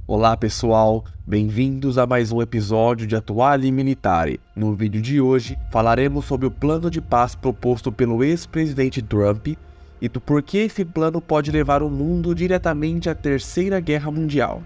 Olá pessoal, bem-vindos a mais um episódio de Attuali Militari. No vídeo de hoje falaremos sobre o plano de paz proposto pelo ex-presidente Trump e do porquê esse plano pode levar o mundo diretamente à Terceira Guerra Mundial.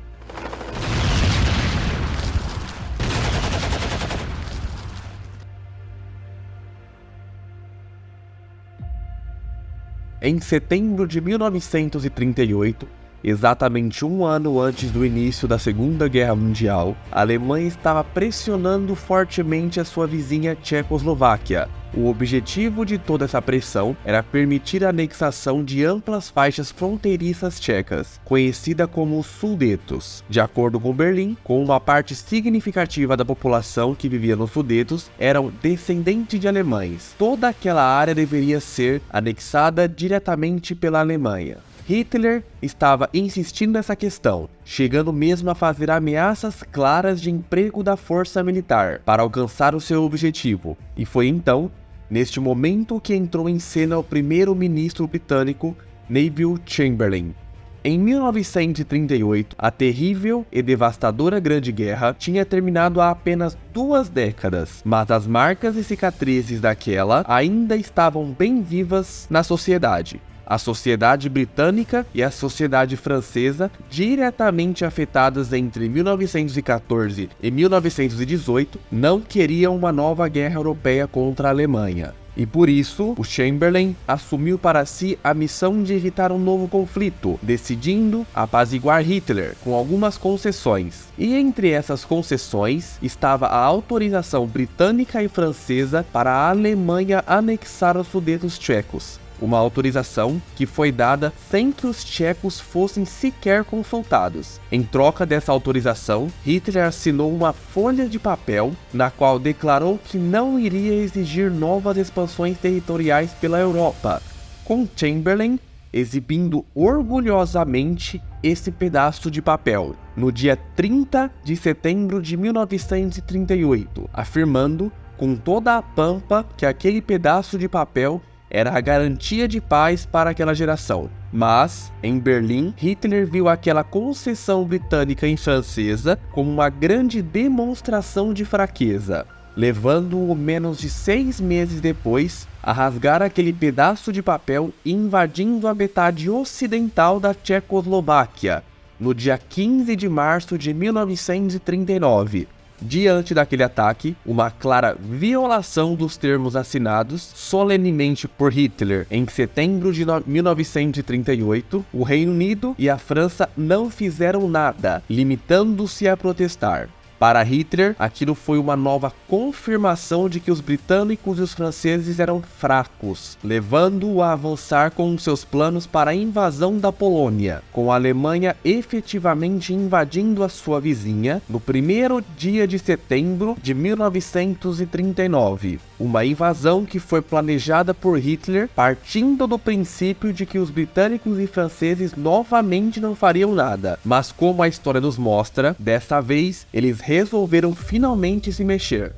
Em setembro de 1938, exatamente um ano antes do início da Segunda Guerra Mundial, a Alemanha estava pressionando fortemente a sua vizinha Tchecoslováquia. O objetivo de toda essa pressão era permitir a anexação de amplas faixas fronteiriças tchecas, conhecida como Sudetos. De acordo com Berlim, com uma parte significativa da população que vivia nos Sudetos eram descendentes de alemães. Toda aquela área deveria ser anexada diretamente pela Alemanha. Hitler estava insistindo nessa questão, chegando mesmo a fazer ameaças claras de emprego da força militar para alcançar o seu objetivo. E foi então, neste momento, que entrou em cena o primeiro-ministro britânico Neville Chamberlain. Em 1938, a terrível e devastadora Grande Guerra tinha terminado há apenas 2 décadas, mas as marcas e cicatrizes daquela ainda estavam bem vivas na sociedade. A sociedade britânica e a sociedade francesa, diretamente afetadas entre 1914 e 1918, não queriam uma nova guerra europeia contra a Alemanha. E por isso, o Chamberlain assumiu para si a missão de evitar um novo conflito, decidindo apaziguar Hitler com algumas concessões. E entre essas concessões estava a autorização britânica e francesa para a Alemanha anexar os Sudetos tchecos. Uma autorização que foi dada sem que os tchecos fossem sequer consultados. Em troca dessa autorização, Hitler assinou uma folha de papel na qual declarou que não iria exigir novas expansões territoriais pela Europa, com Chamberlain exibindo orgulhosamente esse pedaço de papel no dia 30 de setembro de 1938, afirmando com toda a pampa que aquele pedaço de papel era a garantia de paz para aquela geração. Mas, em Berlim, Hitler viu aquela concessão britânica e francesa como uma grande demonstração de fraqueza, levando-o menos de 6 meses depois a rasgar aquele pedaço de papel e invadindo a metade ocidental da Tchecoslováquia, no dia 15 de março de 1939. Diante daquele ataque, uma clara violação dos termos assinados solenemente por Hitler em setembro de 1938, o Reino Unido e a França não fizeram nada, limitando-se a protestar. Para Hitler, aquilo foi uma nova confirmação de que os britânicos e os franceses eram fracos, levando-o a avançar com seus planos para a invasão da Polônia, com a Alemanha efetivamente invadindo a sua vizinha no primeiro dia de setembro de 1939. Uma invasão que foi planejada por Hitler, partindo do princípio de que os britânicos e franceses novamente não fariam nada. Mas como a história nos mostra, dessa vez eles resolveram finalmente se mexer,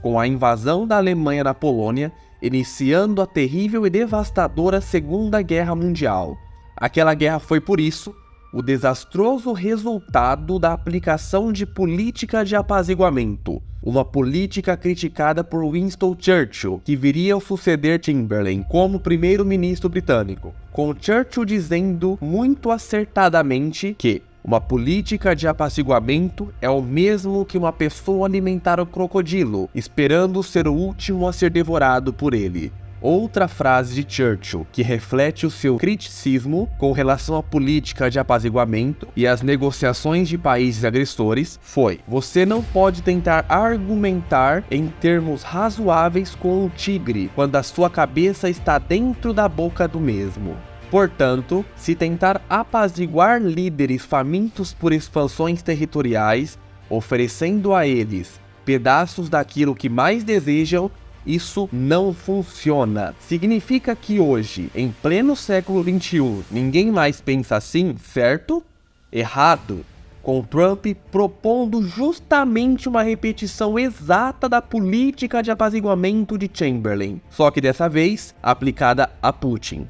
com a invasão da Alemanha na Polônia, iniciando a terrível e devastadora Segunda Guerra Mundial. Aquela guerra foi, por isso, o desastroso resultado da aplicação de política de apaziguamento, uma política criticada por Winston Churchill, que viria a suceder Chamberlain como primeiro-ministro britânico, com Churchill dizendo muito acertadamente que uma política de apaziguamento é o mesmo que uma pessoa alimentar o crocodilo, esperando ser o último a ser devorado por ele. Outra frase de Churchill que reflete o seu criticismo com relação à política de apaziguamento e às negociações de países agressores foi: você não pode tentar argumentar em termos razoáveis com um tigre quando a sua cabeça está dentro da boca do mesmo. Portanto, se tentar apaziguar líderes famintos por expansões territoriais, oferecendo a eles pedaços daquilo que mais desejam, isso não funciona. Significa que hoje, em pleno século XXI, ninguém mais pensa assim, certo? Errado. Com Trump propondo justamente uma repetição exata da política de apaziguamento de Chamberlain, só que dessa vez aplicada a Putin.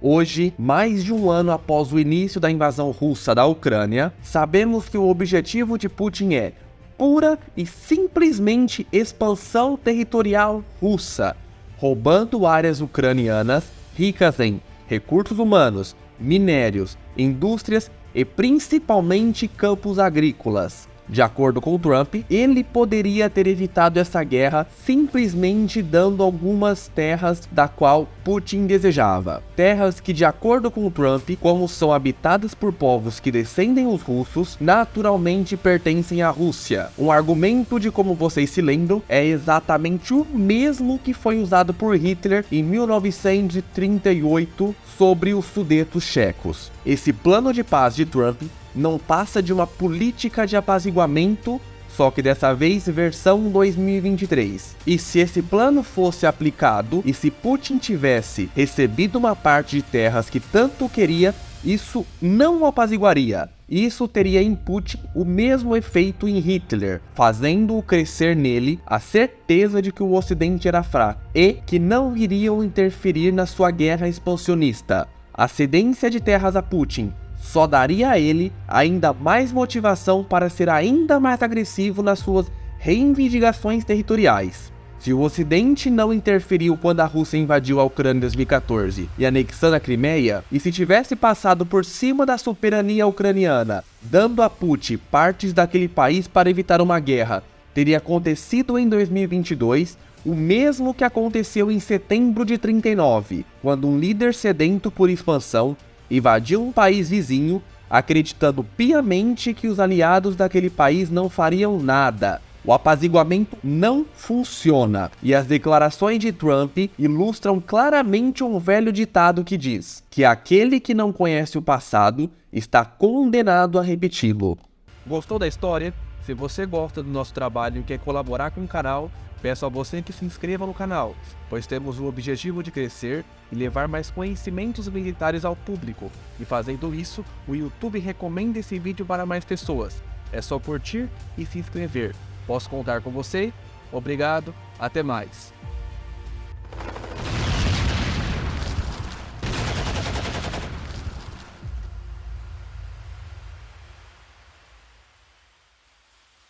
Hoje, mais de um ano após o início da invasão russa da Ucrânia, sabemos que o objetivo de Putin é pura e simplesmente expansão territorial russa, roubando áreas ucranianas ricas em recursos humanos, minérios, indústrias e principalmente campos agrícolas. De acordo com Trump, ele poderia ter evitado essa guerra simplesmente dando algumas terras da qual Putin desejava. Terras que, de acordo com Trump, como são habitadas por povos que descendem os russos, naturalmente pertencem à Rússia. Um argumento de, como vocês se lembram, é exatamente o mesmo que foi usado por Hitler em 1938 sobre os Sudetos checos. Esse plano de paz de Trump não passa de uma política de apaziguamento, só que dessa vez versão 2023. E se esse plano fosse aplicado e se Putin tivesse recebido uma parte de terras que tanto queria, isso não o apaziguaria. Isso teria em Putin o mesmo efeito em Hitler, fazendo-o crescer nele a certeza de que o Ocidente era fraco e que não iriam interferir na sua guerra expansionista. A cedência de terras a Putin só daria a ele ainda mais motivação para ser ainda mais agressivo nas suas reivindicações territoriais. Se o Ocidente não interferiu quando a Rússia invadiu a Ucrânia em 2014 e anexando a Crimeia, e se tivesse passado por cima da soberania ucraniana, dando a Putin partes daquele país para evitar uma guerra, teria acontecido em 2022 o mesmo que aconteceu em setembro de 39, quando um líder sedento por expansão invadiu um país vizinho, acreditando piamente que os aliados daquele país não fariam nada. O apaziguamento não funciona, e as declarações de Trump ilustram claramente um velho ditado que diz que aquele que não conhece o passado está condenado a repeti-lo. Gostou da história? Se você gosta do nosso trabalho e quer colaborar com o canal, peço a você que se inscreva no canal, pois temos o objetivo de crescer e levar mais conhecimentos militares ao público, e fazendo isso, o YouTube recomenda esse vídeo para mais pessoas. É só curtir e se inscrever. Posso contar com você? Obrigado, até mais.